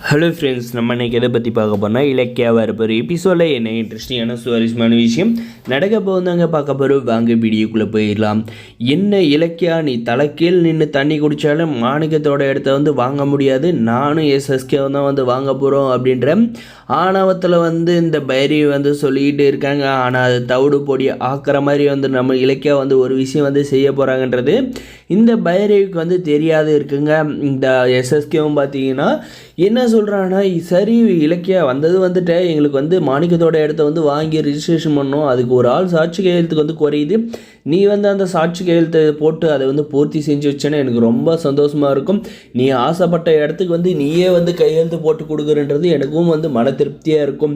Hello friends, நம்ம இன்றைக்கி எதை பற்றி பார்க்க போனால் இலக்கியாவாக இருப்பார் எபிசோடில் என்ன இன்ட்ரெஸ்டிங்கான சுவாரஸ்யமான விஷயம் நடக்க போந்தாங்க பார்க்க போகிறோம். வாங்க வீடியோக்குள்ளே போயிடலாம். என்ன இலக்கியா, நீ தலைக்கீழ் நின்று தண்ணி குடித்தாலும் மாணிக்கத்தோட இடத்த வாங்க முடியாது, நானும் எஸ்எஸ்கே தான் வாங்க போகிறோம் அப்படின்ற ஆணவத்தில் இந்த பைரவி சொல்லிக்கிட்டு இருக்காங்க. ஆனால் அது தவிடு பொடி ஆக்கிற மாதிரி நம்ம இலக்கியா ஒரு விஷயம் செய்ய போகிறாங்கன்றது இந்த பைரவிக்கு தெரியாது இருக்குங்க. இந்த எஸ்எஸ்கேவும் பார்த்தீங்கன்னா என்ன சொல்கிறான்னா, சரி இலக்கியா வந்துட்டேன், எங்களுக்கு மாணிக்கத்தோட இடத்த வாங்கி ரிஜிஸ்ட்ரேஷன் பண்ணோம், அதுக்கு ஒரு ஆள் சாட்சி கையெழுத்துக்கு குறையுது, நீ அந்த சாட்சி கையெழுத்தை போட்டு அதை பூர்த்தி செஞ்சு வச்சேன்னா எனக்கு ரொம்ப சந்தோஷமாக இருக்கும். நீ ஆசைப்பட்ட இடத்துக்கு நீயே கையெழுத்து போட்டு கொடுக்குறன்றது எனக்கும் மன திருப்தியாக இருக்கும்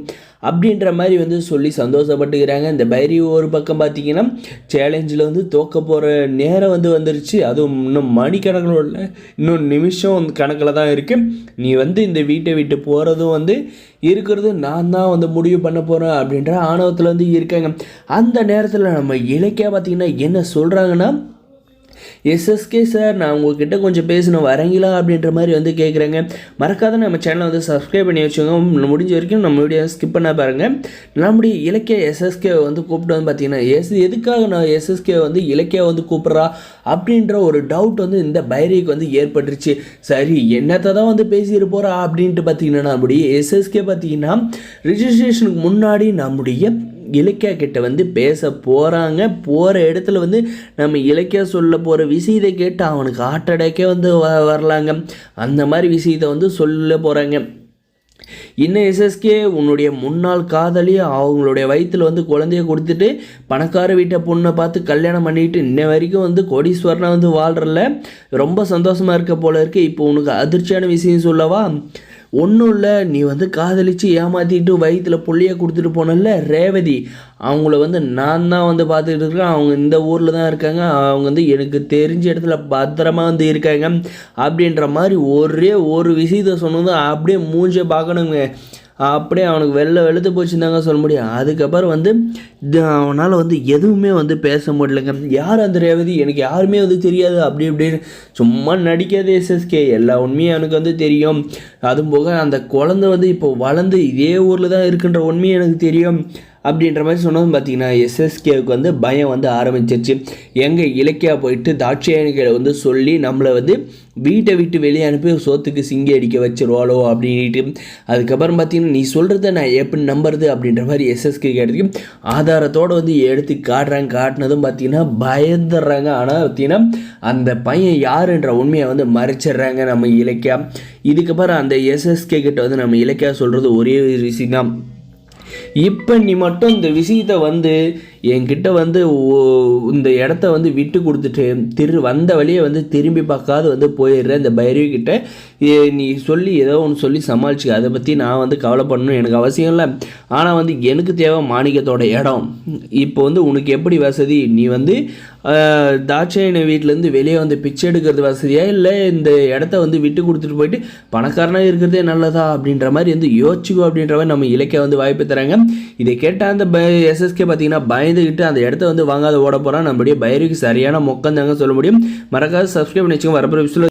அப்படின்ற மாதிரி சொல்லி சந்தோஷப்பட்டுக்கிறாங்க. இந்த பைரவி ஒரு பக்கம் பார்த்தீங்கன்னா சேலஞ்சில் தோக்க போகிற நேரம் வந்துருச்சு. அதுவும் இன்னும் மணிக்கணக்கில் உள்ள இன்னும் நிமிஷம் கணக்கில் தான் இருக்குது. நீ இந்த வீட்டை விட்டு போகிறதும் இருக்கிறது நான் தான் முடிவு பண்ண போகிறேன் அப்படின்ற ஆணவத்தில் இருக்காங்க. அந்த நேரத்தில் நம்ம இலக்கியா பார்த்திங்கன்னா என்ன சொல்கிறாங்கன்னா, எஸ்எஸ்கே சார், நான் உங்கள்கிட்ட கொஞ்சம் பேசணும் வரீங்களா அப்படின்ற மாதிரி கேட்குறேங்க. மறக்காத நம்ம சேனலை சப்ஸ்கிரைப் பண்ணி வச்சுக்கோங்க. முடிஞ்ச வரைக்கும் நம்ம வீடியோ ஸ்கிப் பண்ண பாருங்கள். நம்முடைய இலக்கிய எஸ்எஸ்கே கூப்பிட்டு பார்த்தீங்கன்னா எதுக்காக நான் எஸ்எஸ்கே இலக்கியா கூப்பிட்றா அப்படின்ற ஒரு டவுட் இந்த பைரவிக்கு ஏற்பட்டுருச்சு. சரி என்னத்தை தான் பேசிட்டு போகிறா அப்படின்ட்டு பார்த்தீங்கன்னா நம்முடைய எஸ்எஸ்கே பார்த்தீங்கன்னா ரிஜிஸ்ட்ரேஷனுக்கு முன்னாடி நம்முடைய இலக்கியா கிட்ட பேச போகிறாங்க. போகிற இடத்துல நம்ம இலக்கியா சொல்ல போகிற விஷயத்தை கேட்டு அவனுக்கு ஹார்ட் அட்டாக்கே வரலாங்க. அந்த மாதிரி விஷயத்தை சொல்ல போகிறாங்க. இன்னும் எஸ்எஸ்கே, உன்னுடைய முன்னாள் காதலி அவங்களுடைய வயிற்றில் குழந்தைய கொடுத்துட்டு பணக்கார வீட்டை பொண்ணை பார்த்து கல்யாணம் பண்ணிட்டு இன்ன வரைக்கும் கோடீஸ்வரனை வாழ்கிறல ரொம்ப சந்தோஷமாக இருக்க போல இருக்கு. இப்போ உனக்கு அதிர்ச்சியான விஷயம் சொல்லவா? ஒன்றும் இல்லை, நீ காதலிச்சு ஏமாற்றிட்டு வயிற்றில் புள்ளைய கொடுத்துட்டு போனல ரேவதி, அவங்கள நான் தான் பார்த்துக்கிட்டு இருக்கேன். அவங்க இந்த ஊரில் தான் இருக்காங்க. அவங்க எனக்கு தெரிஞ்ச இடத்துல பத்திரமா இருக்காங்க அப்படின்ற மாதிரி ஒரே ஒரு விஷயத்தை சொன்னது அப்படியே மூஞ்ச பார்க்கணுங்க. அப்படியே அவனுக்கு வெளுத்து போச்சுருந்தாங்க சொல்ல முடியும். அதுக்கப்புறம் அவனால் எதுவுமே பேச முடியலைங்க. யார் அந்த ரேவதி, எனக்கு யாருமே தெரியாது அப்படி இப்படின்னு சும்மா நடிக்காது எஸ்எஸ்கே, எல்லா உண்மையும் எனக்கு தெரியும். அதுவும் போக அந்த குழந்தை இப்போ வளர்ந்து இதே ஊரில் தான் இருக்குன்ற உண்மையும் எனக்கு தெரியும் அப்படின்ற மாதிரி சொன்னதும் பார்த்தீங்கன்னா எஸ்எஸ்கேவுக்கு பயம் ஆரம்பிச்சிருச்சு. எங்கள் இலக்கியா போயிட்டு தாட்சியாயணிகளை சொல்லி நம்மளை வீட்டை விட்டு வெளியே அனுப்பி சோத்துக்கு சிங்கி அடிக்க வச்சிருவாளோ அப்படின்ட்டு. அதுக்கப்புறம் பார்த்தீங்கன்னா நீ சொல்கிறத நான் எப்படி நம்புறது அப்படின்ற மாதிரி எஸ்எஸ்கே கேட்டதுக்கு ஆதாரத்தோடு எடுத்து காட்டினதும் பார்த்தீங்கன்னா பயந்துடுறாங்க. ஆனால் பார்த்தீங்கன்னா அந்த பையன் யாருன்ற உண்மையை மறைச்சிடுறாங்க நம்ம இலக்கியா. இதுக்கப்புறம் அந்த எஸ்எஸ்கே கிட்ட நம்ம இலக்கியா சொல்கிறது ஒரே ஒரு விஷயம் தான், இப்போ நீ மட்டும் இந்த விஷயத்தை என்கிட்ட இந்த இடத்த விட்டு கொடுத்துட்டு வந்த வழியை திரும்பி பார்க்காத போயிடுற இந்த பைரவி கிட்ட நீ சொல்லி ஏதோ ஒன்று சொல்லி சமாளிச்சு, அதை பற்றி நான் கவலைப்படணும் எனக்கு அவசியம் இல்லை. ஆனால் எனக்கு தேவை மாணிக்கத்தோட இடம். இப்போ உனக்கு எப்படி வசதி, நீ தாட்சாயணி வீட்டிலேருந்து வெளியே பிச்சை எடுக்கிறது வசதியா, இல்லை இந்த இடத்த விட்டு கொடுத்துட்டு போயிட்டு பணக்காரனாக இருக்கிறதே நல்லதா அப்படின்ற மாதிரி யோசிச்சுக்கோ அப்படின்ற மாதிரி நம்ம இலக்கிய வாய்ப்பு தராங்க. இதை கேட்டால் அந்த எஸ்எஸ்கே பார்த்தீங்கன்னா பயந்துக்கிட்டு அந்த இடத்த வாங்காத ஓட போகிறான். நம்மளுடைய பைரவிக்கு சரியான மொக்கம் தாங்க சொல்ல முடியும். மறக்காத சப்ஸ்கிரைப் பண்ணி வச்சுக்கோங்க. வரப்போகிற